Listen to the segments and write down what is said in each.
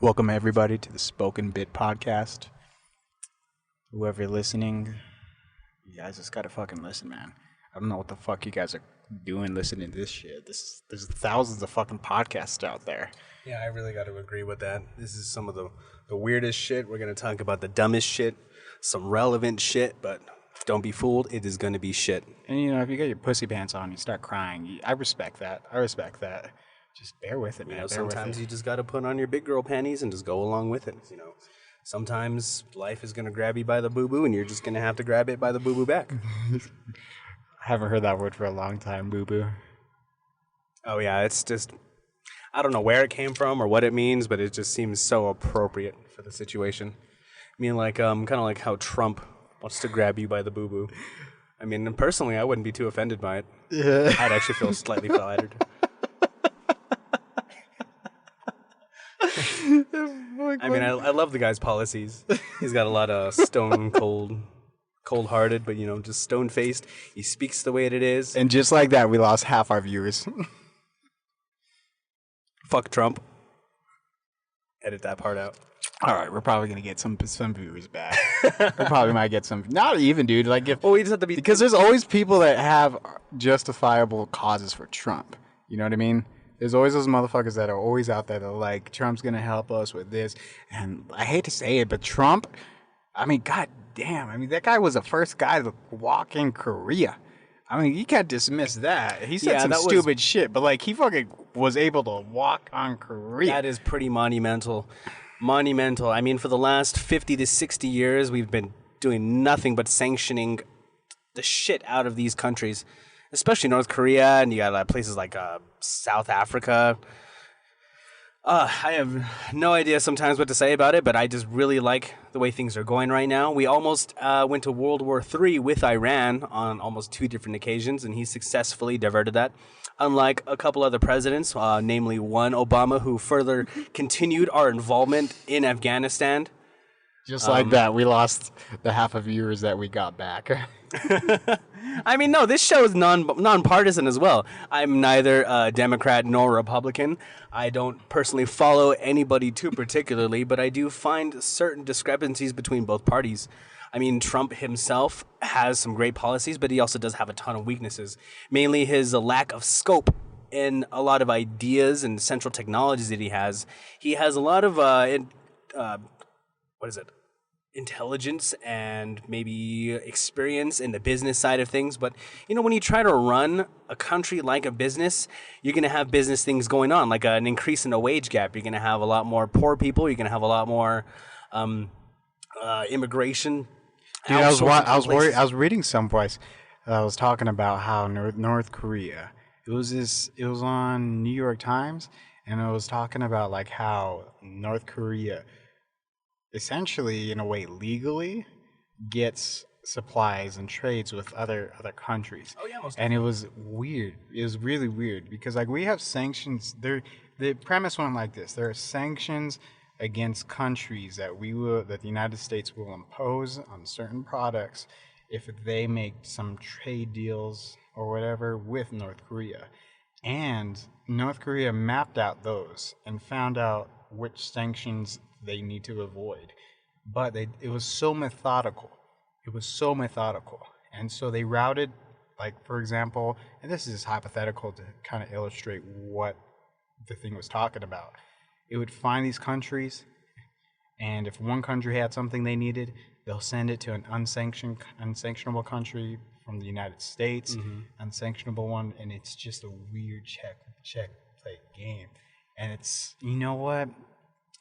Welcome everybody to the Spoken Bit podcast. Whoever listening, you guys just gotta fucking listen, man. I don't know what the fuck you guys are doing listening to this shit. There's thousands of fucking podcasts out there. Yeah, I really got to agree with that. This is some of the weirdest shit. We're going to talk about the dumbest shit, some relevant shit, but don't be fooled. It is going to be shit. And you know, if you get your pussy pants on, you start crying. I respect that. Just bear with it, man. Sometimes you just got to put on your big girl panties and just go along with it. You know, sometimes life is going to grab you by the boo-boo and you're just going to have to grab it by the boo-boo back. I haven't heard that word for a long time, boo-boo. Oh, yeah, it's just, I don't know where it came from or what it means, but it just seems so appropriate for the situation. I mean, like, kind of like how Trump wants to grab you by the boo-boo. I mean, personally, I wouldn't be too offended by it. Yeah. I'd actually feel slightly flattered. I mean, I love the guy's policies. He's got a lot of cold-hearted, but, you know, just stone-faced. He speaks the way it is. And just like that, we lost half our viewers. Fuck Trump. Edit that part out. All right, we're probably gonna get some viewers back. We probably might get some. Not even, dude. Like, we just have to be, because there's always people that have justifiable causes for Trump. You know what I mean? There's always those motherfuckers that are always out there that are like, Trump's gonna help us with this. And I hate to say it, but Trump, I mean, god damn. I mean, that guy was the first guy to walk in Korea. I mean, you can't dismiss that. He said some stupid shit, but like, he fucking was able to walk on Korea. That is pretty monumental. I mean, for the last 50 to 60 years, we've been doing nothing but sanctioning the shit out of these countries, especially North Korea, and you got places like South Africa. I have no idea sometimes what to say about it, but I just really like the way things are going right now. We almost went to World War III with Iran on almost 2 different occasions, and he successfully diverted that. Unlike a couple other presidents, namely one, Obama, who further continued our involvement in Afghanistan. Just like that, we lost the half of viewers that we got back. I mean, no, this show is nonpartisan as well. I'm neither a Democrat nor Republican. I don't personally follow anybody too particularly, but I do find certain discrepancies between both parties. I mean, Trump himself has some great policies, but he also does have a ton of weaknesses. Mainly his lack of scope in a lot of ideas and central technologies that he has. He has a lot of, intelligence and maybe experience in the business side of things. But, you know, when you try to run a country like a business, you're going to have business things going on, like an increase in the wage gap. You're going to have a lot more poor people. You're going to have a lot more immigration. Dude, I was worried. I was reading someplace. I was talking about how North Korea. It was on New York Times, and it was talking about like how North Korea, essentially, in a way, legally gets supplies and trades with other countries. Oh yeah, and it was weird. It was really weird because like we have sanctions. The premise went like this: there are sanctions against countries that the United States will impose on certain products if they make some trade deals or whatever with North Korea. And North Korea mapped out those and found out which sanctions they need to avoid. But it was so methodical. And so they routed, like, for example, and this is hypothetical to kind of illustrate what the thing was talking about. It would find these countries, and if one country had something they needed, they'll send it to an unsanctionable country from the United States, unsanctionable one, and it's just a weird check play game. And it's, you know what?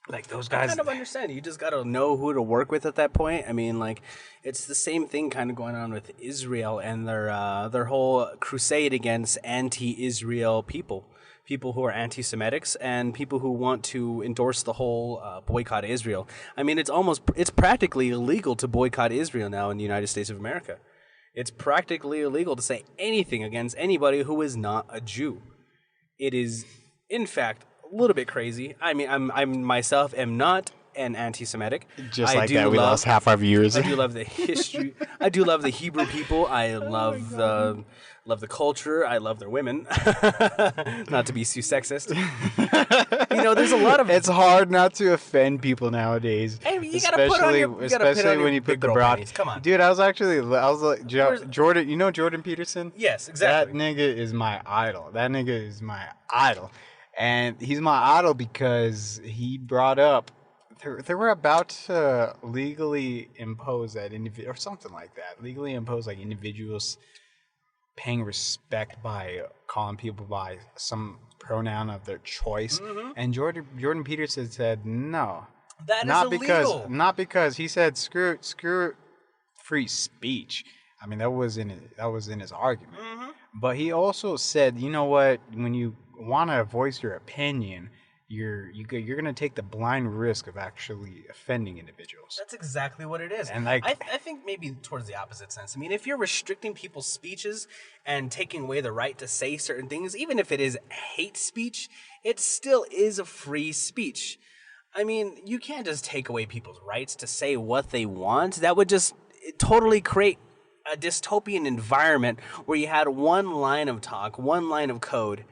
Like, those guys, I kind of understand. You just got to know who to work with at that point. I mean, like, it's the same thing kind of going on with Israel and their whole crusade against anti-Israel people who are anti-Semitics and people who want to endorse the whole boycott Israel. I mean, it's practically illegal to boycott Israel now in the United States of America. It's practically illegal to say anything against anybody who is not a Jew. It is, in fact, a little bit crazy. I mean, I myself am not and anti-Semitic. Just like that, we lost half our viewers. I do love the history. I do love the Hebrew people. I love the culture. I love their women. Not to be too sexist. There's a lot of. It's hard not to offend people nowadays. Hey, you gotta put on your. Especially when you put the broad. Panties. Come on, dude. I was like Jordan. You know Jordan Peterson? Yes, exactly. That nigga is my idol. And he's my idol because he brought up. They were about to legally impose that or something like that. Legally impose like individuals paying respect by calling people by some pronoun of their choice. Mm-hmm. And Jordan Peterson said no. That is illegal. Not because he said screw free speech. I mean that was in his argument. Mm-hmm. But he also said, you know what, when you want to voice your opinion, you're going to take the blind risk of actually offending individuals. That's exactly what it is. And I think maybe towards the opposite sense. I mean, if you're restricting people's speeches and taking away the right to say certain things, even if it is hate speech, it still is a free speech. I mean, you can't just take away people's rights to say what they want. That would just totally create a dystopian environment where you had one line of talk, one line of code.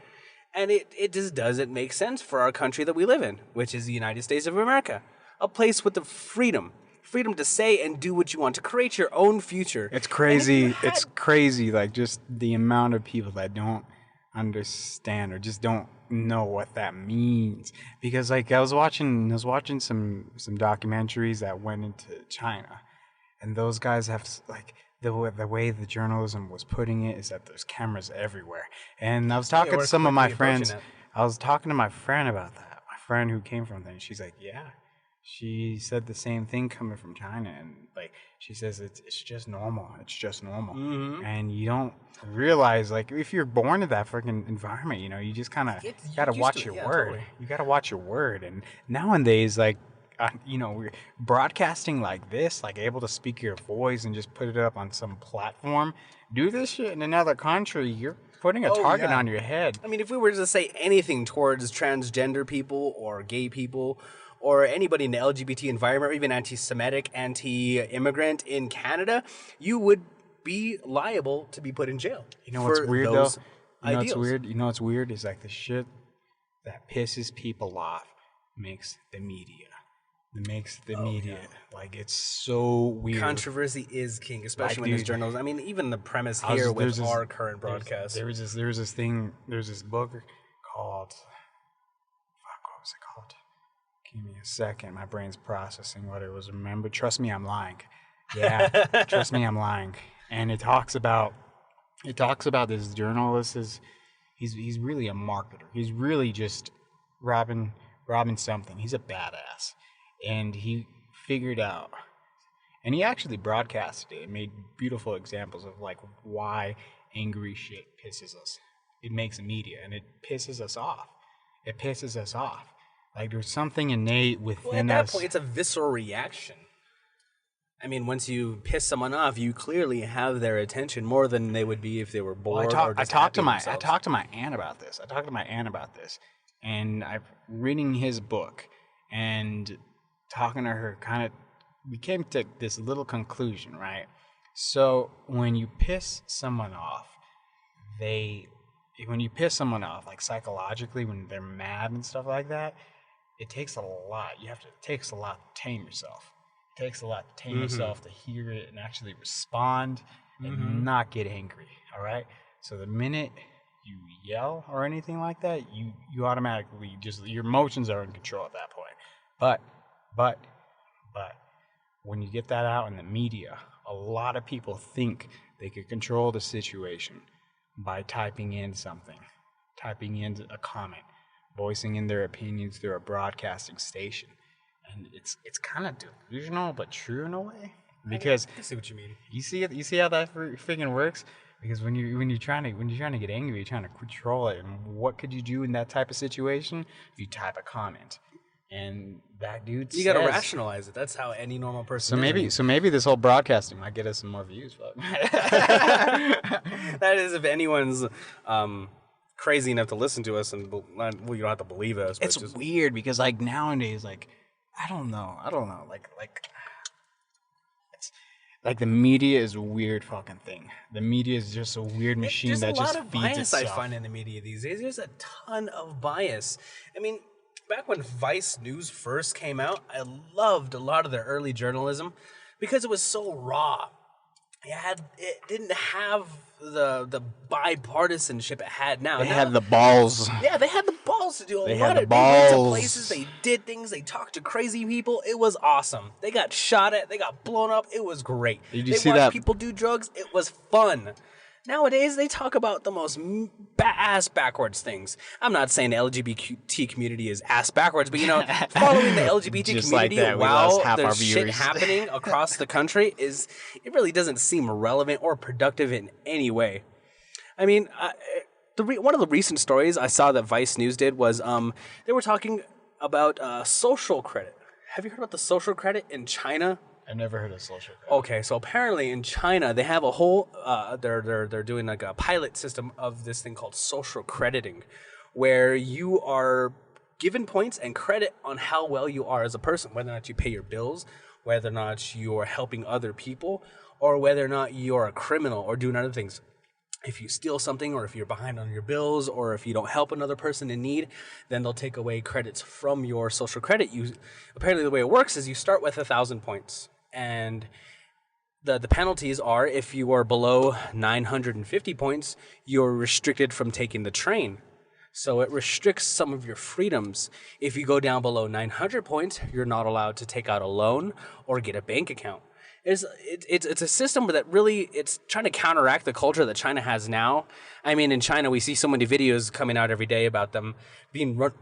And it just doesn't make sense for our country that we live in, which is the United States of America. A place with the freedom to say and do what you want, to create your own future. It's crazy. It's crazy, like just the amount of people that don't understand or just don't know what that means. Because like I was watching some documentaries that went into China, and those guys have like. The way the journalism was putting it is that there's cameras everywhere. And I was talking to some of my friends. I was talking to my friend about that. My friend who came from there. And she's like, yeah. She said the same thing coming from China. And like she says it's just normal. It's just normal. Mm-hmm. And you don't realize, like, if you're born in that freaking environment, you just kind of got to watch your word. Totally. You got to watch your word. And nowadays, like, we're broadcasting like this, like able to speak your voice and just put it up on some platform. Do this shit in another country, you're putting a target on your head. I mean, if we were to say anything towards transgender people or gay people or anybody in the LGBT environment or even anti-Semitic, anti-immigrant in Canada, you would be liable to be put in jail. You know what's weird though? You know what's weird is like the shit that pisses people off makes the media. Like it's so weird. Controversy is king, especially when there's journals. I mean, even the premise here with our current broadcast. There's this book called what was it called? Give me a second. My brain's processing what it was. Remember, trust me, I'm lying. Yeah, trust me, I'm lying. And it talks about this journalist. He's really a marketer. He's really just robbing something. He's a badass. And he figured out, and he actually broadcasted it and made beautiful examples of like why angry shit pisses us. It makes the media, and it pisses us off. Like there's something innate within us. At that point, it's a visceral reaction. I mean, once you piss someone off, you clearly have their attention more than they would be if they were bored or just I talked to my aunt about this. And I'm reading his book and talking to her, we came to this little conclusion, right? So when you piss someone off, like psychologically, when they're mad and stuff like that, it takes a lot. It takes a lot to tame yourself. It takes a lot to tame yourself to hear it and actually respond and not get angry, all right? So the minute you yell or anything like that, you automatically your emotions are in control at that point. But when you get that out in the media, a lot of people think they could control the situation by typing in something, typing in a comment, voicing in their opinions through a broadcasting station. And it's kind of delusional, but true in a way. Because I see what you mean. You see how that freaking works? Because when you're trying to get angry, you're trying to control it. And what could you do in that type of situation? You type a comment, and that dude. You gotta rationalize it. That's how any normal person. So maybe this whole broadcasting might get us some more views. But that is, if anyone's crazy enough to listen to us, and you don't have to believe us. But it's just weird because like nowadays, like I don't know. It's like the media is a weird fucking thing. The media is just a weird machine that just feeds bias itself. I find in the media these days. There's a ton of bias. I mean, back when Vice News first came out, I loved a lot of their early journalism because it was so raw. It didn't have the bipartisanship it had now. They had the balls. Yeah, they had the balls to do a lot. They They went to places, they did things, they talked to crazy people. It was awesome. They got shot at, they got blown up. It was great. Did you they see watched that? people do drugs. It was fun. Nowadays, they talk about the most ass backwards things. I'm not saying the LGBT community is ass backwards, but following the LGBT Just like community that, we while lost half our there's shit viewers. happening across the country it really doesn't seem relevant or productive in any way. I mean, one of the recent stories I saw that Vice News did was they were talking about social credit. Have you heard about the social credit in China? I've never heard of social credit. Okay, so apparently in China they have a whole they're doing like a pilot system of this thing called social crediting, where you are given points and credit on how well you are as a person, whether or not you pay your bills, whether or not you're helping other people, or whether or not you're a criminal or doing other things. If you steal something, or if you're behind on your bills, or if you don't help another person in need, then they'll take away credits from your social credit. Apparently the way it works is you start with 1,000 points. And the penalties are, if you are below 950 points, you're restricted from taking the train. So it restricts some of your freedoms. If you go down below 900 points, you're not allowed to take out a loan or get a bank account. It's a system that really, it's trying to counteract the culture that China has now. I mean, in China, we see so many videos coming out every day about them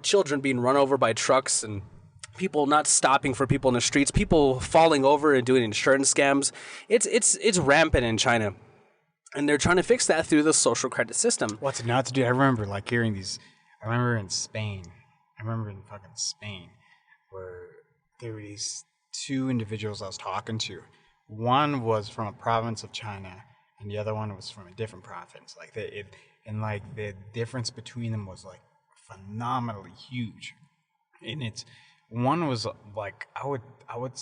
children being run over by trucks, and people not stopping for people in the streets, people falling over and doing insurance scams. It's rampant in China, and they're trying to fix that through the social credit system. What's nuts, dude? I remember hearing these. I remember in Spain. I remember in fucking Spain, where there were these two individuals I was talking to. One was from a province of China, and the other one was from a different province. The difference between them was like phenomenally huge, and it's. One was like I would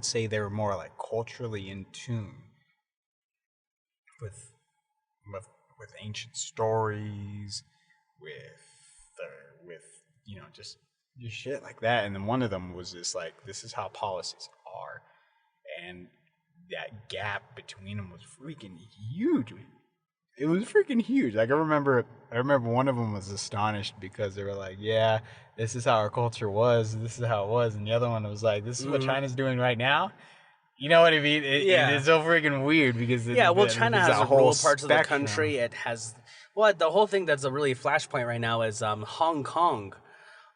say they were more like culturally in tune with ancient stories, with just shit like that. And then one of them was just like, this is how policies are, and that gap between them was freaking huge. It was freaking huge. Like I remember one of them was astonished because they were like, "Yeah, this is how our culture was. This is how it was," and the other one was like, "This is what China's doing right now." You know what I mean? It's so freaking weird because China has a whole rural parts of the spectrum. country. It has the whole thing that's a really flashpoint right now is Hong Kong.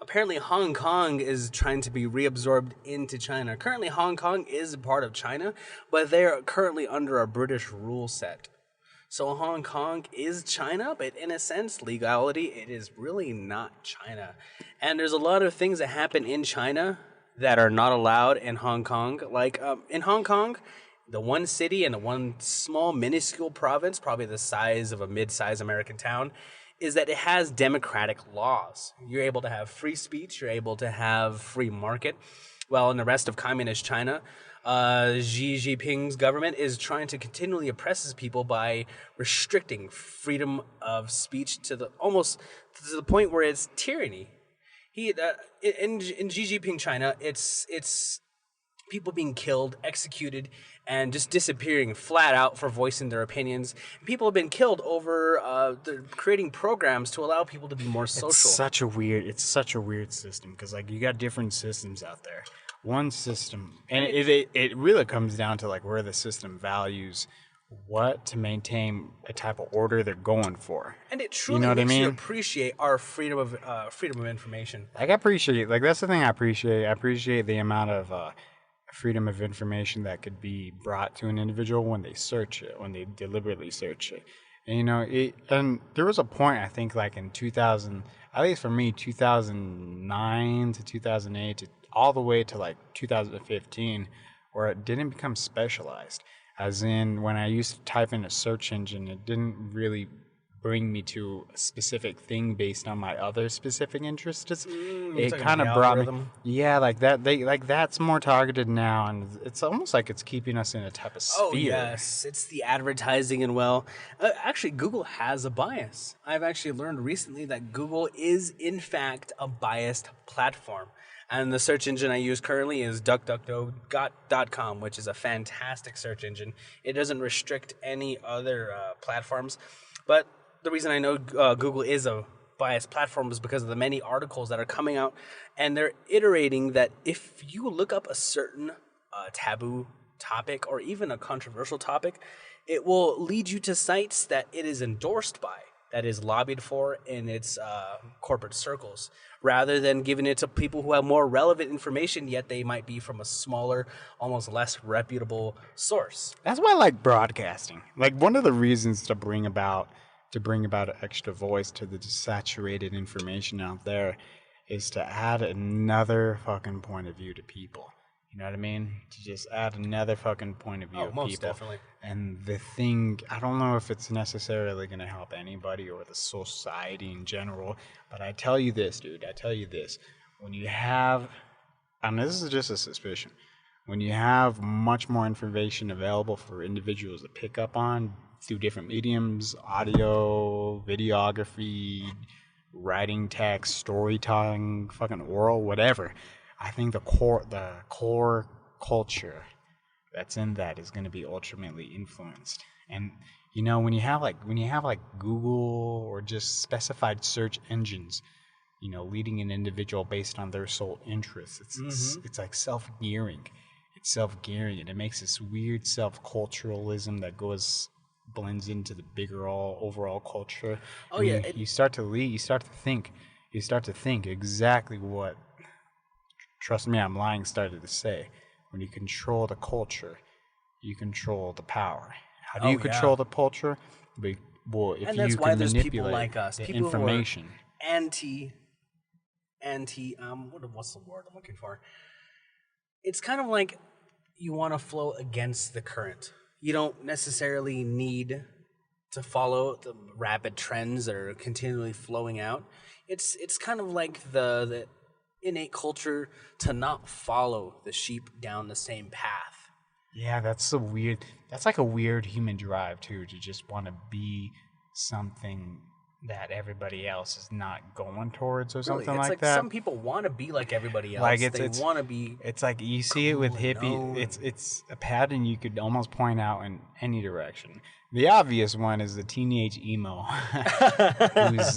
Apparently, Hong Kong is trying to be reabsorbed into China. Currently, Hong Kong is a part of China, but they're currently under a British rule set. So Hong Kong is China, but in a sense, legality, it is really not China. And there's a lot of things that happen in China that are not allowed in Hong Kong. Like in Hong Kong, the one city and the one small, minuscule province, probably the size of a mid-sized American town, is that it has democratic laws. You're able to have free speech. You're able to have free market. Well, in the rest of communist China, Xi Jinping's government is trying to continually oppress people by restricting freedom of speech almost to the point where it's tyranny. In Xi Jinping China, it's people being killed, executed, and just disappearing flat out for voicing their opinions. People have been killed over creating programs to allow people to be more social. It's such a weird system because you got different systems out there. One system, and it really comes down to where the system values what to maintain a type of order they're going for. And it truly makes you appreciate our freedom of information. I appreciate that's the thing I appreciate. I appreciate the amount of freedom of information that could be brought to an individual when they search it, when they deliberately search it. And and there was a point I think in 2000, at least for me, 2009 to 2008 to all the way to 2015, where it didn't become specialized. As in, when I used to type in a search engine, it didn't really bring me to a specific thing based on my other specific interests. It talking kind of the brought me, algorithm? yeah, like that. They like that's more targeted now, and it's almost like it's keeping us in a type of sphere. Oh, yes. It's the advertising and actually, Google has a bias. I've actually learned recently that Google is, in fact, a biased platform. And the search engine I use currently is DuckDuckGo.com, which is a fantastic search engine. It doesn't restrict any other platforms. But the reason I know Google is a biased platform is because of the many articles that are coming out. And they're iterating that if you look up a certain taboo topic or even a controversial topic, it will lead you to sites that it is endorsed by, that is lobbied for in its corporate circles, rather than giving it to people who have more relevant information, yet they might be from a smaller, almost less reputable source. That's why I like broadcasting. Like one of the reasons to bring about an extra voice to the saturated information out there is to add another fucking point of view to people. You know what I mean? To just add another fucking point of view of most people. definitely. And the thing, I don't know if it's necessarily going to help anybody or the society in general, but I tell you this, dude. I tell you this. When you have, and this is just a suspicion, when you have much more information available for individuals to pick up on through different mediums, audio, videography, writing text, storytelling, fucking oral, whatever, I think the core culture that's in that is going to be ultimately influenced. And you know, when you have like Google or just specified search engines, you know, leading an individual based on their sole interests, it's like self-gearing. It's self-gearing, and it makes this weird self-culturalism that blends into the bigger overall culture. Oh, yeah. You start to think exactly what, trust me, I'm lying, started to say. When you control the culture, you control the power. How do you control the culture? Well, if And that's you why can there's manipulate people like us, the people information. who are what's the word I'm looking for? It's kind of like you want to flow against the current. You don't necessarily need to follow the rapid trends that are continually flowing out. It's kind of like the innate culture to not follow the sheep down the same path. Yeah, that's like a weird human drive too, to just want to be something that everybody else is not going towards or something It's like that. Some people want to be like everybody else. Like they want to be. It's like you see it with cool and hippie. known. It's a pattern you could almost point out in any direction. The obvious one is the teenage emo,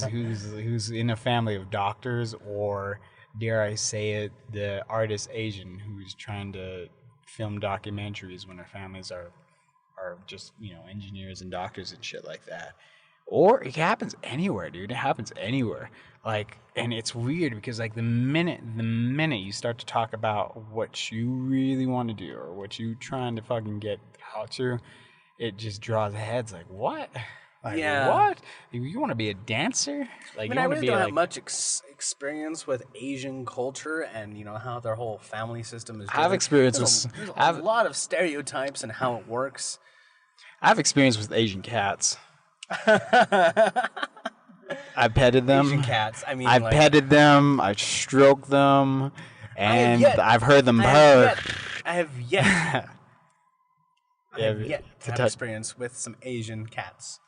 who's in a family of doctors, or dare I say it, the artist Asian who's trying to film documentaries when their families are just, you know, engineers and doctors and shit like that. Or it happens anywhere, dude. It happens anywhere. Like, and it's weird because like the minute you start to talk about what you really want to do or what you trying to fucking get out to, it just draws heads. Like, what? Like, what? You want to be a dancer? Like, I you want to really be don't like have much experience with Asian culture and, you know, how their whole family system is. I have experience with There's a lot of stereotypes and how it works. I have experience with Asian cats. I petted them. Asian cats. I mean, I petted them. I stroked them, and I've heard them purr. I have yet to have experience with some Asian cats.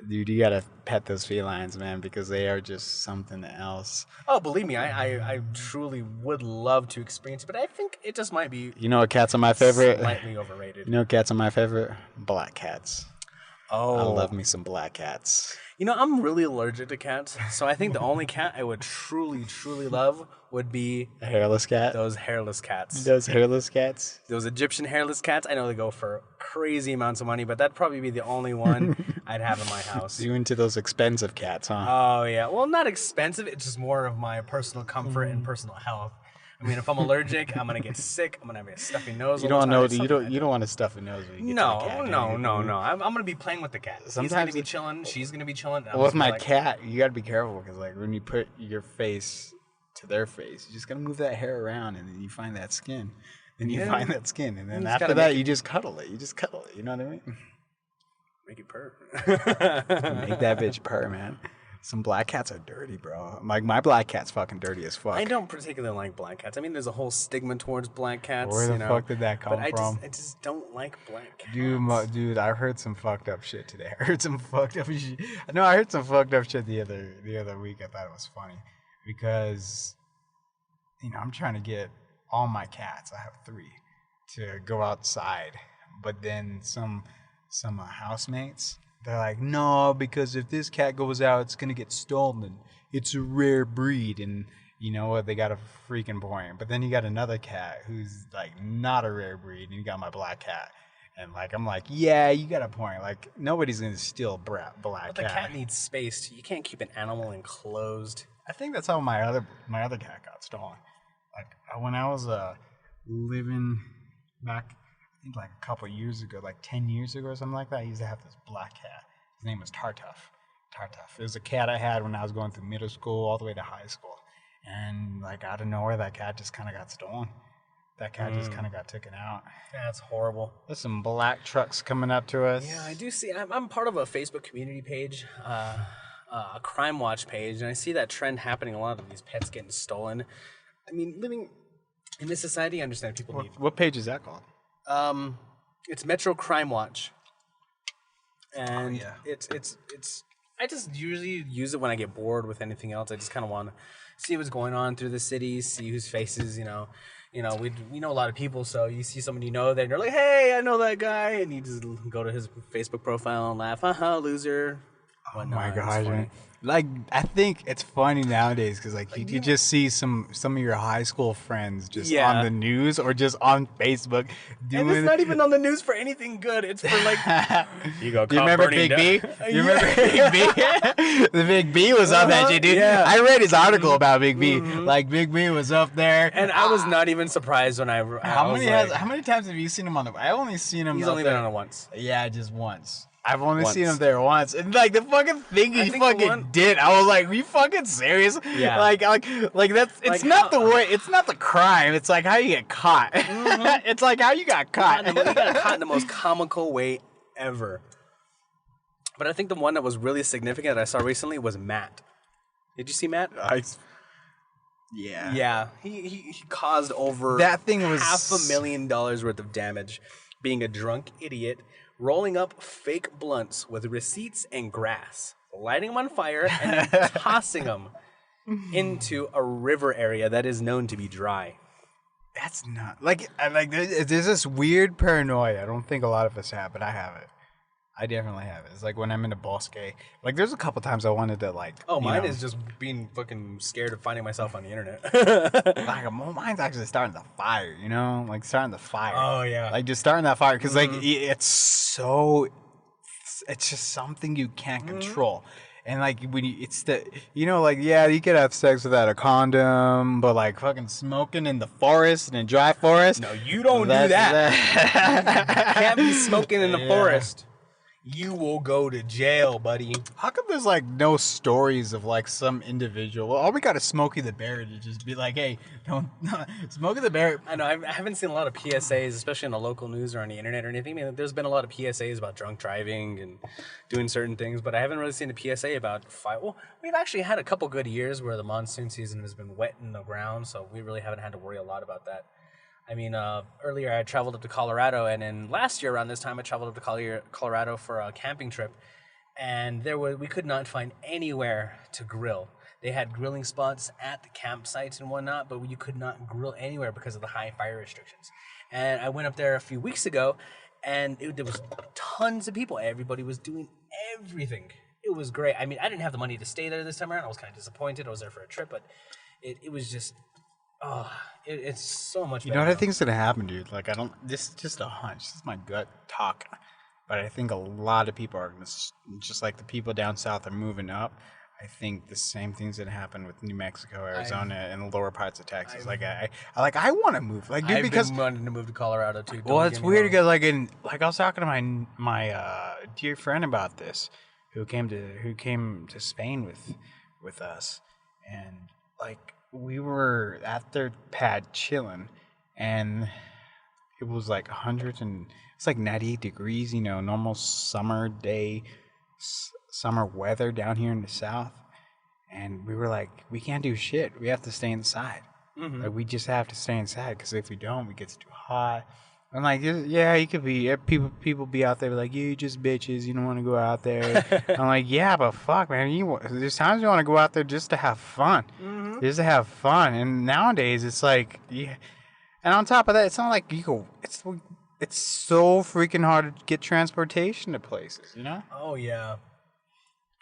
Dude, you gotta pet those felines, man, because they are just something else. Oh, believe me, I truly would love to experience it, but I think it just might be. You know what cats are my favorite? Slightly overrated. You know what cats are my favorite? Black cats. Oh. I love me some black cats. You know, I'm really allergic to cats, so I think the only cat I would truly, truly love would be a hairless cat. Those hairless cats. Those hairless cats. Those Egyptian hairless cats. I know they go for crazy amounts of money, but that'd probably be the only one I'd have in my house. You into those expensive cats, huh? Oh yeah. Well, not expensive. It's just more of my personal comfort and personal health. I mean, if I'm allergic, I'm gonna get sick. I'm gonna have a stuffy nose. You don't know. You don't want to stuff a nose when you get to the cat. No. I'm gonna be playing with the cat. He's gonna be chilling. She's gonna be chilling. Well, with my cat, you gotta be careful because like when you put your face to their face, you just gotta move that hair around, and then you find that skin. Then you find that skin, and then after that, you just cuddle it. You know what I mean? Make it purr. Make that bitch purr, man. Some black cats are dirty, bro. Like, my black cat's fucking dirty as fuck. I don't particularly like black cats. I mean, there's a whole stigma towards black cats. Where the fuck did that come from? I just don't like black cats. Dude, I heard some fucked up shit today. I heard some fucked up shit. No, I heard some fucked up shit the other week. I thought it was funny because, I'm trying to get all my cats. I have 3 to go outside, but then some housemates, they're like, no, because if this cat goes out, it's gonna get stolen. It's a rare breed, and you know what? They got a freaking point. But then you got another cat who's like not a rare breed, and you got my black cat, and like I'm like, yeah, you got a point. Like nobody's gonna steal black But the cat needs space. You can't keep an animal enclosed. I think that's how my other cat got stolen. Like when I was living back, I think like a couple years ago, like 10 years ago or something like that, I used to have this black cat. His name was Tartuff. It was a cat I had when I was going through middle school all the way to high school. And like out of nowhere, that cat just kind of got stolen. That cat just kind of got taken out. That's horrible. There's some black trucks coming up to us. Yeah, I do see. I'm part of a Facebook community page, a crime watch page, and I see that trend happening. A lot of these pets getting stolen. I mean, living in this society, I understand people need. What page is that called? It's Metro Crime Watch, and yeah. it's. I just usually use it when I get bored with anything else. I just kind of want to see what's going on through the city, see whose faces, we know a lot of people, so you see someone you know, then you're like, hey, I know that guy, and you just go to his Facebook profile and laugh, haha, loser. Oh my gosh, man. Like, I think it's funny nowadays because, like, you just see some of your high school friends just on the news or just on Facebook doing. And it's not even on the news for anything good. It's for, like, you remember Big B? You remember Big B? The Big B was on that shit, dude. Yeah. I read his article about Big B. Like, Big B was up there. And I was not even surprised when how many times have you seen him on the... I only seen him... He's only been on it once. Yeah, just once. I've only seen him there once, and like the fucking thing he fucking did, I was like, "Are you fucking serious?" Yeah. Like that's. It's not the way. It's not the crime. It's like how you get caught. It's like how you got caught. You got caught in the most comical way ever. But I think the one that was really significant that I saw recently was Matt. Did you see Matt? Yeah. Yeah. He caused over that thing was $500,000 worth of damage, being a drunk idiot. Rolling up fake blunts with receipts and grass, lighting them on fire, and then tossing them into a river area that is known to be dry. That's not... There's this weird paranoia. I don't think a lot of us have, but I have it. I definitely have it. It's like when I'm in a bosque. Like, there's a couple times I wanted to, like... Oh, mine is just being fucking scared of finding myself on the internet. Like, mine's actually starting the fire, Like, starting the fire. Oh, yeah. Like, just starting that fire. Because, like, it's so... It's just something you can't control. And, like, when you... It's the... you could have sex without a condom, but, like, fucking smoking in the forest, in a dry forest... No, you don't do that. You can't be smoking in the forest. You will go to jail, buddy. How come there's like no stories of like some individual? Well, all we got is Smokey the Bear to just be like, hey, don't Smokey the Bear. I know I haven't seen a lot of PSAs, especially in the local news or on the internet or anything. I mean, there's been a lot of PSAs about drunk driving and doing certain things, but I haven't really seen a PSA about fire. Well, we've actually had a couple good years where the monsoon season has been wet in the ground, so we really haven't had to worry a lot about that. I mean, earlier I traveled up to Colorado, and then last year around this time I traveled up to Colorado for a camping trip, and we could not find anywhere to grill. They had grilling spots at the campsites and whatnot, but you could not grill anywhere because of the high fire restrictions. And I went up there a few weeks ago, and there was tons of people. Everybody was doing everything. It was great. I mean, I didn't have the money to stay there this time around. I was kind of disappointed. I was there for a trip, but it was just... Oh, it's so much better. You know what I think is going to happen, dude? Like, this is just a hunch. This is my gut talk. But I think a lot of people are going to, just like the people down south are moving up, I think the same thing's going to happen with New Mexico, Arizona, and the lower parts of Texas. I want to move. Like, dude, I've been wanting to move to Colorado, too. Well, it's weird because, I was talking to my dear friend about this, who came to Spain with us, and, like, we were at their pad chilling, and it was like 100 and it's like 98 degrees, normal summer day, summer weather down here in the South. And we were like, we can't do shit. We have to stay inside. Mm-hmm. Like, we just have to stay inside because if we don't, it gets too hot. I'm like, yeah, you could be. People be out there like, you just bitches. You don't want to go out there. I'm like, yeah, but fuck, man. There's times you want to go out there just to have fun. Mm-hmm. Just to have fun. And nowadays, it's like, yeah. And on top of that, it's not like you go. It's so freaking hard to get transportation to places. Oh yeah.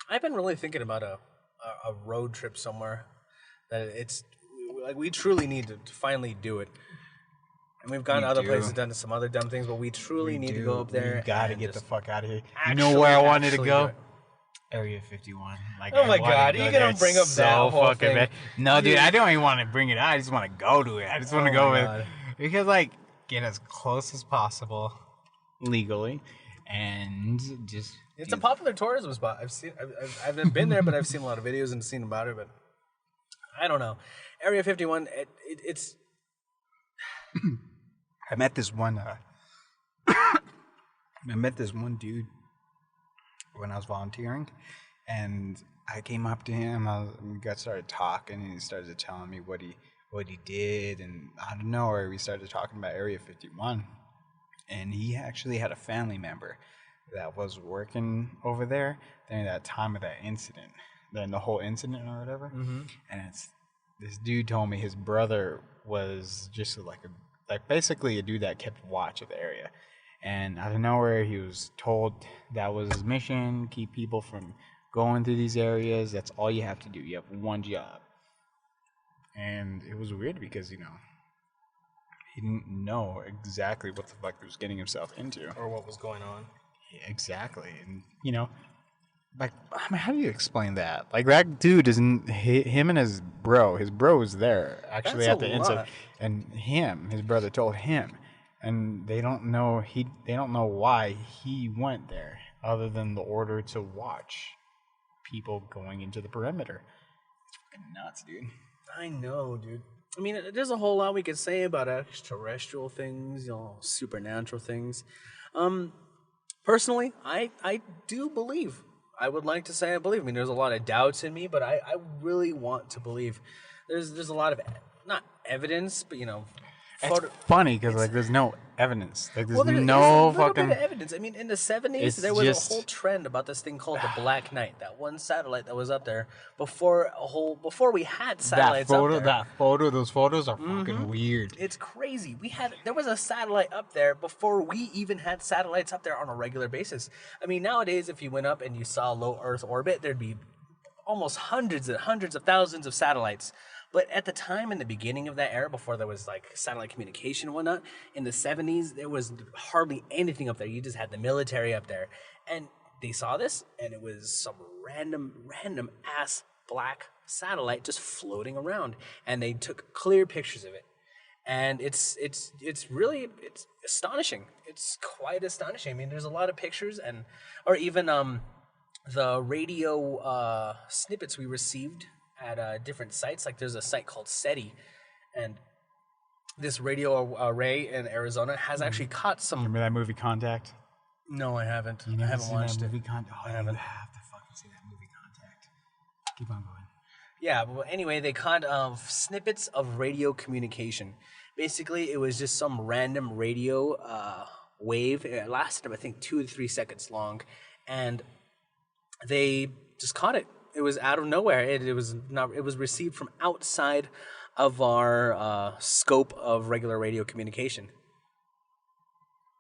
I've been really thinking about a road trip somewhere that it's like we truly need to finally do it. And we've gone to other places, done some other dumb things, but we truly need to go up there. You gotta get the fuck out of here. You know where I wanted to go? Area 51. Like, oh my god, are you gonna bring up that whole thing? Bad. No, dude, I don't even want to bring it out. I just want to go to it. I just want to go with because like get as close as possible legally, and just. It's a popular tourism spot. I've never been there, but I've seen a lot of videos and seen about it. But I don't know. Area 51. It's. I met this one. I met this one dude when I was volunteering, and I came up to him. We got started talking, and he started telling me what he did, and out of nowhere, we started talking about Area 51, and he actually had a family member that was working over there during that time of that incident, during the whole incident or whatever. Mm-hmm. And this dude told me his brother was just like basically a dude that kept watch of the area. And out of nowhere, he was told that was his mission, keep people from going through these areas. That's all you have to do. You have one job. And it was weird because, he didn't know exactly what the fuck he was getting himself into. Or what was going on. Yeah, exactly. And, like, I mean, how do you explain that? Like, that dude isn't, him and his bro was there actually at the incident. And his brother told him. And they don't know why he went there other than the order to watch people going into the perimeter. It's fucking nuts, dude. I know, dude. I mean, there's a whole lot we could say about extraterrestrial things, supernatural things. Personally, I do believe. I would like to say I believe. I mean, there's a lot of doubts in me, but I really want to believe. There's a lot of, not evidence, but, It's funny because like there's no evidence. Like there's a no little fucking bit of evidence. I mean, in the 70s, there was a whole trend about this thing called the Black Knight. That one satellite that was up there before we had satellites up there. Those photos are fucking weird. It's crazy. There was a satellite up there before we even had satellites up there on a regular basis. I mean, nowadays, if you went up and you saw low Earth orbit, there'd be almost hundreds of thousands of satellites. But at the time, in the beginning of that era, before there was like satellite communication and whatnot, in the 70s, there was hardly anything up there. You just had the military up there. And they saw this, and it was some random ass black satellite just floating around. And they took clear pictures of it. And it's really astonishing. It's quite astonishing. I mean, there's a lot of pictures or even the radio snippets we received at different sites. Like there's a site called SETI, and this radio array in Arizona has actually caught some. Remember that movie Contact? No, I haven't. I haven't watched that it. Movie I haven't. You have to fucking see that movie Contact. Keep on going. Yeah, but anyway, they caught snippets of radio communication. Basically, it was just some random radio wave. It lasted, I think, 2 to 3 seconds long, and they just caught it. It was out of nowhere. It was received from outside of our scope of regular radio communication.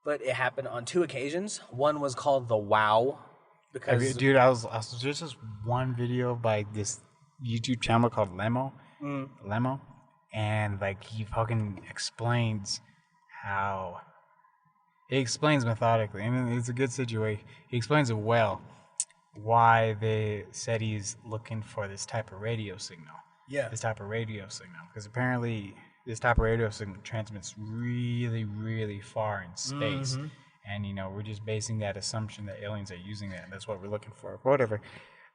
But it happened on 2 occasions. One was called the WOW. Because dude, I was there's this one video by this YouTube channel called Lemo, and like he fucking explains how. He explains methodically, and it's a good situation. He explains it well. Why they said he's looking for this type of radio signal. Yeah. This type of radio signal. Because apparently this type of radio signal transmits really, really far in space. Mm-hmm. And, we're just basing that assumption that aliens are using that. And that's what we're looking for. Whatever.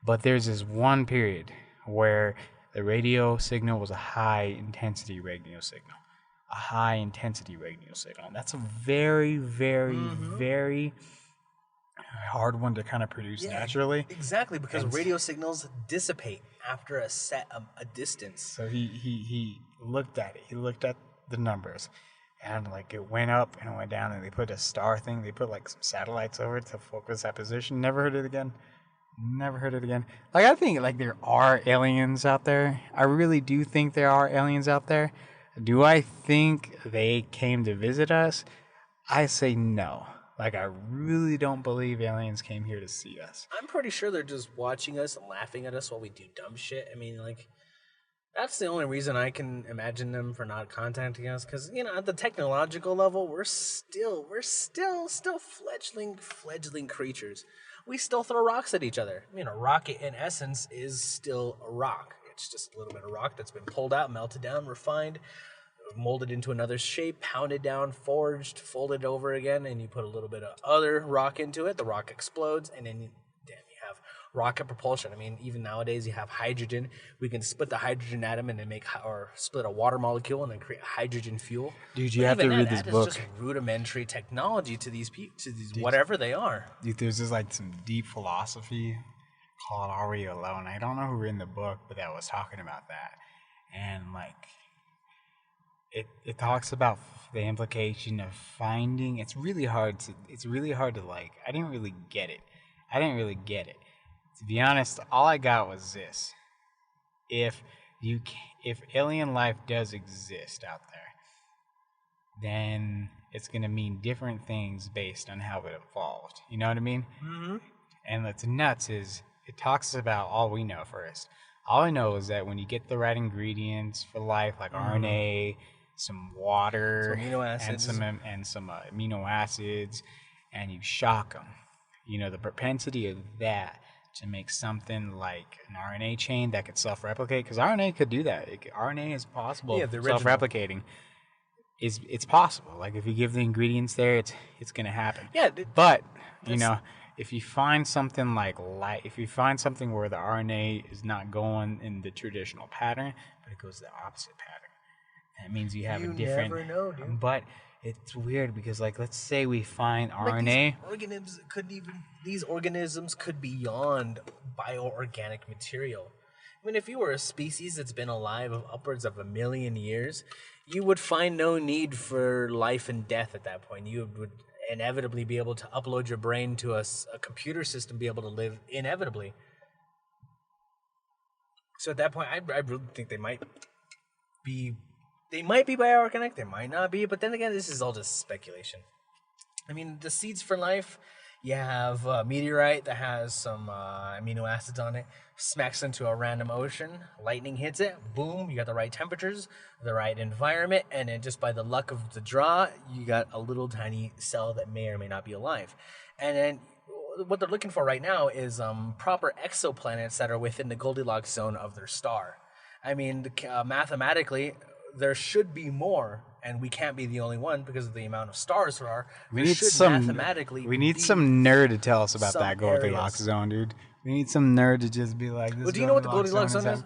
But there's this one period where the radio signal was a high intensity radio signal. a high intensity radio signal. That's a very, very, very hard one to kind of produce naturally. Exactly, because radio signals dissipate after a distance. So he looked at it. He looked at the numbers, and like it went up and it went down, and they put a star thing. They put like some satellites over it to focus that position. Never heard it again. Never heard it again. Like, I think like there are aliens out there. I really do think there are aliens out there. Do I think they came to visit us? I say no. Like, I really don't believe aliens came here to see us. I'm pretty sure they're just watching us and laughing at us while we do dumb shit. I mean, like, that's the only reason I can imagine them for not contacting us. Because, you know, at the technological level, we're still fledgling creatures. We still throw rocks at each other. I mean, a rocket in essence is still a rock. It's just a little bit of rock that's been pulled out, melted down, refined, molded into another shape, pounded down, forged, folded over again, and you put a little bit of other rock into it. The rock explodes, and then you have rocket propulsion. I mean, even nowadays you have hydrogen. We can split the hydrogen atom and then or split a water molecule and then create hydrogen fuel. Dude, you have to read this book. It's just rudimentary technology to these whatever they are. Dude, there's just like some deep philosophy called Are We Alone? I don't know who wrote the book, but that was talking about that. And like it talks about the implication of finding. It's really hard to like, I didn't really get it. To be honest, all I got was this. If alien life does exist out there, then it's going to mean different things based on how it evolved. You know what I mean? Mm-hmm. And what's nuts is it talks about all we know first. All I know is that when you get the right ingredients for life, like RNA, some water, some amino acids, and some amino acids, and you shock them, you know, the propensity of that to make something like an RNA chain that could self-replicate, because RNA could do that. RNA is possible. Yeah, the original. Self-replicating it's possible. Like if you give the ingredients there, it's gonna happen. Yeah, but you know, if you find something like if you find something where the RNA is not going in the traditional pattern, but it goes the opposite pattern, that means you have a different. You never know, dude. But it's weird because, like, let's say we find RNA. These organisms could be beyond bioorganic material. I mean, if you were a species that's been alive of upwards of 1 million years, you would find no need for life and death at that point. You would inevitably be able to upload your brain to a computer system, be able to live inevitably. So at that point, I really think they might be bioorganic, they might not be, but then again, this is all just speculation. I mean, the seeds for life, you have a meteorite that has some amino acids on it, smacks into a random ocean, lightning hits it, boom, you got the right temperatures, the right environment, and then just by the luck of the draw, you got a little tiny cell that may or may not be alive. And then what they're looking for right now is proper exoplanets that are within the Goldilocks zone of their star. I mean, mathematically, there should be more, and we can't be the only one because of the amount of stars there are. We need some nerd to tell us about that Goldilocks zone, dude. We need some nerd to just be like, this. Well, do you know what the Goldilocks zone is?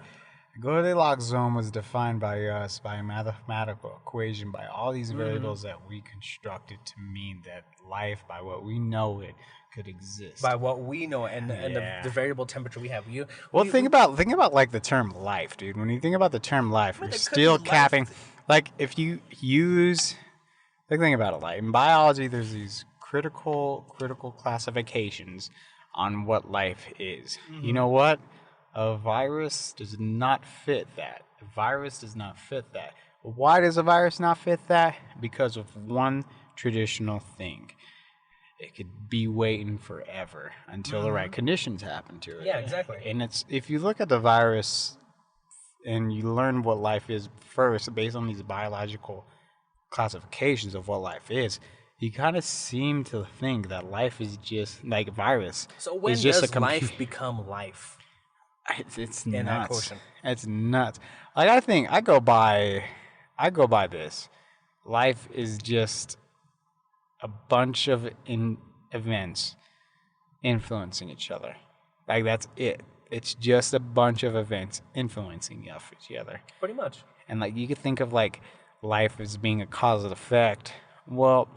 The Goldilocks zone was defined by us by a mathematical equation, by all these variables that we constructed to mean that life, by what we know it, could exist. By what we know, and the variable temperature we have. Think about like the term life, dude. When you think about the term life, you're still capping. Like if you use, think about it. Like in biology, there's these critical classifications on what life is. Mm-hmm. You know what? A virus does not fit that. Why does a virus not fit that? Because of one traditional thing. It could be waiting forever until the right conditions happen to it. Yeah, exactly. And if you look at the virus and you learn what life is first based on these biological classifications of what life is, you kind of seem to think that life is just like a virus. So when does life become life? It's nuts. That quotient. It's nuts. Like I go by this. Life is just a bunch of events influencing each other. Like that's it. It's just a bunch of events influencing each other. Pretty much. And like you could think of like life as being a cause and effect. Well,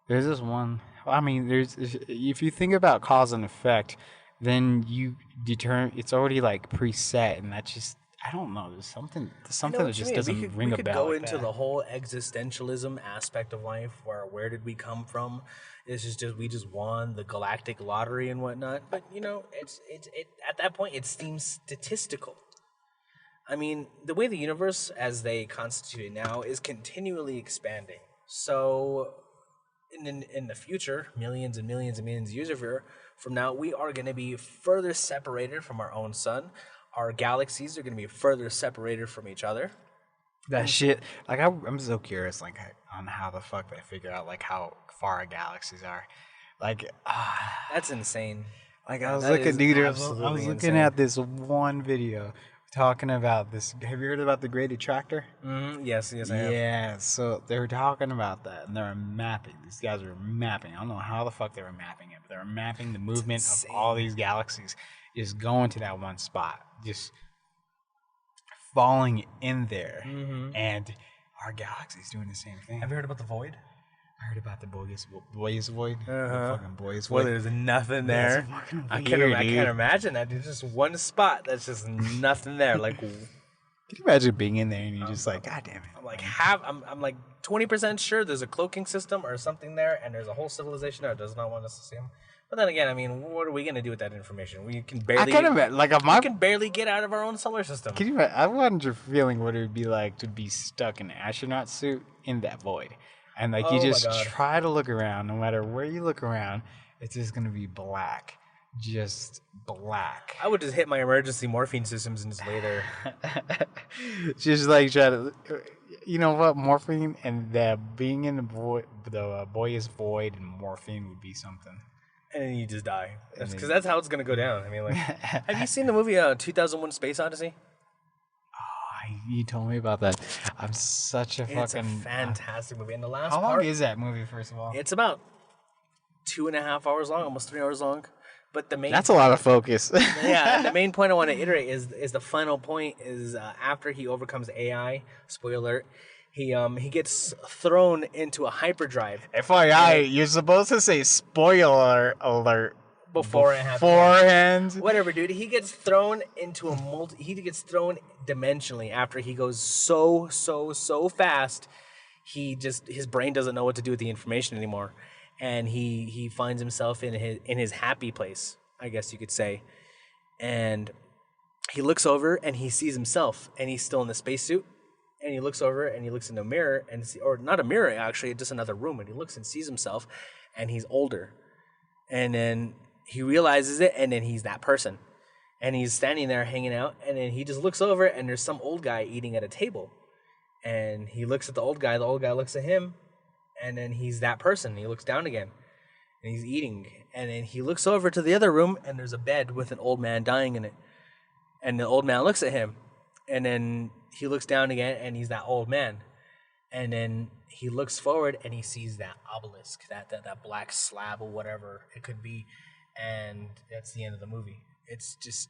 there's this one. I mean, there's if you think about cause and effect, then you determine it's already like preset, and that's just I don't know. There's something that just doesn't ring a bell. We could go like into that. the whole existentialism aspect of life, where did we come from? This is just we just won the galactic lottery and whatnot. But you know, it at that point it seems statistical. I mean, the way the universe, as they constitute it now, is continually expanding. So, in the future, millions and millions and millions of years from now, we are going to be further separated from our own sun. Our galaxies are going to be further separated from each other. That shit, like I'm so curious, like on how the fuck they figure out like how far our galaxies are, like That's insane. like I was That looking, is dude. I absolutely was looking insane. at this one video talking about this. Have you heard about the Great Attractor? Yes, I have. Yeah, so they were talking about that, and they were mapping. These guys were mapping. I don't know how the fuck they were mapping it, but they were mapping the movement of all these galaxies, just going to that one spot, just falling in there, and our galaxy's doing the same thing. Have you heard about the void? I heard about the boys void, the fucking boys Well, void. there's nothing there. That's fucking I weird, can't dude. imagine that. There's just one spot that's just nothing there. Like Can you imagine being in there and you're just like, God damn it! I'm like 20% sure there's a cloaking system or something there, and there's a whole civilization that does not want us to see them. But then again, I mean, what are we gonna do with that information? We can barely. I kind of like we can barely get out of our own solar system. Can you? I wonder feeling what it would be like to be stuck in an astronaut suit in that void, and like you Oh my just God. try to look around. No matter where you look around, it's just gonna be black, just black. I would just hit my emergency morphine systems and just lay there. Just like try to, you know what, morphine and that being in the boy's void and morphine would be something. And then you just die. Because that's how it's gonna go down. I mean, like, have you seen the movie 2001: Space Odyssey? You told me about that. I'm such a It's fucking. a fantastic movie. And the last How long part, is that movie? First of all, it's about 2.5 hours long, almost 3 hours long. But the main that's a lot of focus. yeah, the main point I want to iterate is the final point is after he overcomes AI. Spoiler alert. He gets thrown into a hyperdrive FYI, you're supposed to say spoiler alert before it happens. beforehand. Whatever, dude. He gets thrown into he gets thrown dimensionally after he goes so fast. His brain doesn't know what to do with the information anymore, and he finds himself in his happy place, I guess you could say, and he looks over and he sees himself, and he's still in the spacesuit. And he looks over and he looks in a mirror or not a mirror actually, just another room. And he looks and sees himself, and he's older. And then he realizes it, and then he's that person. And he's standing there hanging out, and then he just looks over, and there's some old guy eating at a table. And he looks at the old guy looks at him, and then he's that person. He looks down again, and he's eating. And then he looks over to the other room, and there's a bed with an old man dying in it. And the old man looks at him, and then he looks down again, and he's that old man. And then he looks forward, and he sees that obelisk, that black slab or whatever it could be, and that's the end of the movie. It's just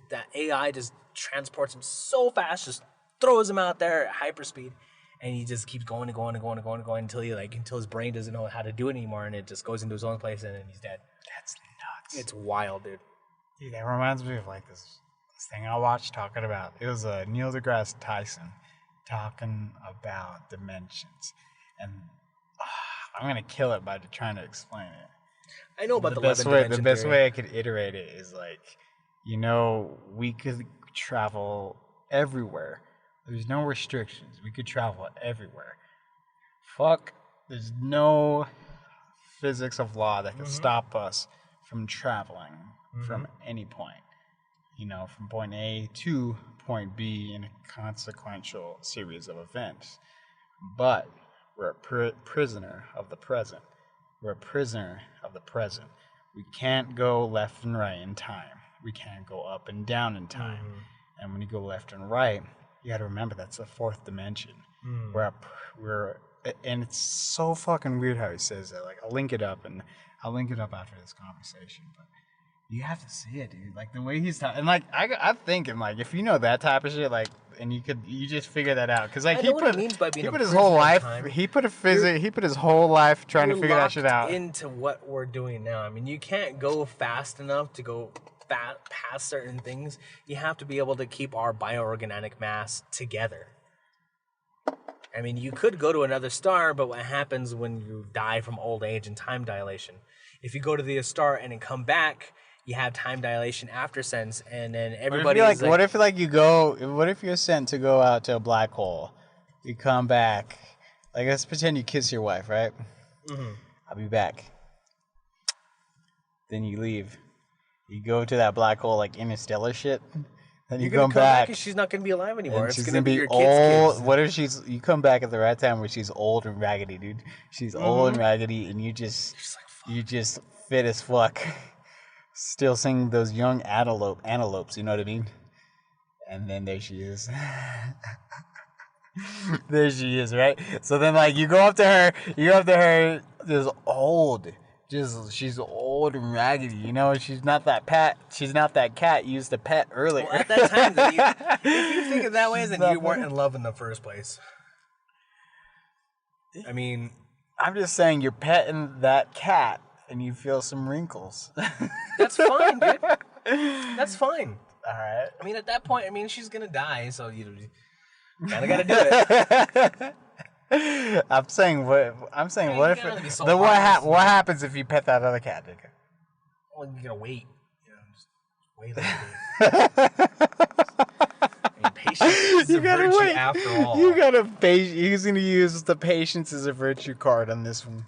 that AI just transports him so fast, just throws him out there at hyperspeed, and he just keeps going and going and going and going and going until his brain doesn't know how to do it anymore, and it just goes into his own place, and then he's dead. That's nuts. It's wild, dude. Dude, that reminds me of like this thing I watched talking about. It was Neil deGrasse Tyson talking about dimensions, and I'm gonna kill it by trying to explain it. I know about the best 11 way. dimension The best theory. way I could iterate it is like, you know, we could travel everywhere. There's no restrictions. We could travel everywhere. Fuck. There's no physics of law that can stop us from traveling from any point. You know, from point A to point B in a consequential series of events. But we're a prisoner of the present. We're a prisoner of the present. We can't go left and right in time. We can't go up and down in time. And when you go left and right, you got to remember that's the fourth dimension. And it's so fucking weird how he says that. Like, I'll link it up after this conversation. But You have to see it, dude. Like the way he's talking, and like I'm thinking, like if you know that type of shit, like, and you just figure that out, because like he put his whole life, he put his whole life trying to figure that shit out. Into what we're doing now. I mean, you can't go fast enough to go past certain things. You have to be able to keep our bioorganic mass together. I mean, you could go to another star, but what happens when you die from old age and time dilation? If you go to the star and then come back, you have time dilation after sense, and then everybody. What if you're sent to go out to a black hole? You come back. Like, let's pretend you kiss your wife, right? Mm-hmm. I'll be back. Then you leave. You go to that black hole, like interstellar shit. Then you come back. And she's not gonna be alive anymore. It's gonna be your old. What if you come back at the right time where she's old and raggedy, dude? She's old and raggedy, and you just fit as fuck. Still singing those young antelopes, you know what I mean? And then there she is. There she is, right? So then, like, you go up to her, she's old and raggedy, you know? She's not that cat you used to pet earlier. Well, at that time, if you think of that way, then you weren't in love in the first place. I mean, I'm just saying you're petting that cat, and you feel some wrinkles. That's fine, dude. That's fine. All right. I mean, at that point, she's gonna die, so you kind of gotta do it. I'm saying, what if what happens if you pet that other cat, dude? Well, you gotta wait. Just wait a little bit. Patience is a virtue after all. You gotta he's gonna use the patience as a virtue card on this one.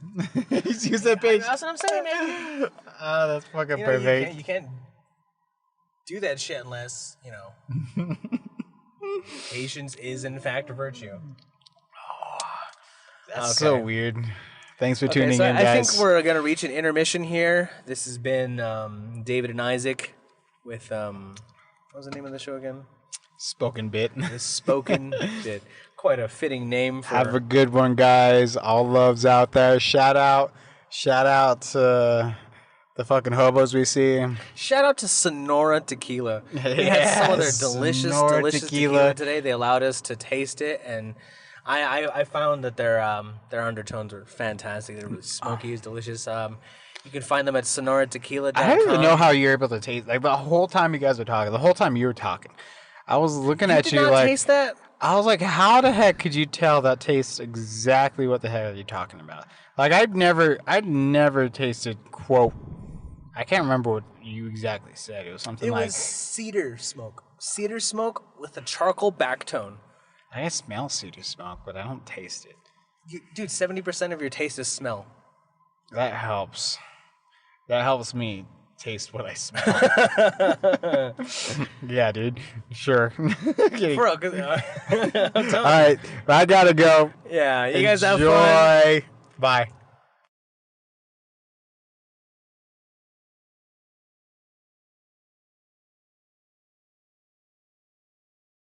He's using the patience. That's what I'm saying, man. Oh, that's fucking perfect. You can't do that shit unless, patience is in fact a virtue. That's so weird. Thanks for tuning in, guys. I think we're gonna reach an intermission here. This has been David and Isaac with what was the name of the show again? Spoken Bit. The Spoken Bit. Quite a fitting name for. Have a good one, guys. All loves out there. Shout out to the fucking hobos we see. Shout out to Sonora Tequila. We had some of their delicious tequila today. They allowed us to taste it, and I found that their undertones were fantastic. They're really smoky, it's delicious. You can find them at sonoratequila.com. I don't even know how you're able to taste. Like the whole time you guys were talking, the whole time you were talking, I was looking at you like. Taste that? I was like, how the heck could you tell that tastes exactly what the heck are you talking about? Like I'd never tasted quote. I can't remember what you exactly said. It was something like... It was cedar smoke. Cedar smoke with a charcoal backtone. I smell cedar smoke, but I don't taste it. Dude, 70% of your taste is smell. That helps. That helps me taste what I smell. Yeah, dude. Sure. For real, 'cause, all right, I gotta go. Yeah, you guys have fun. Bye.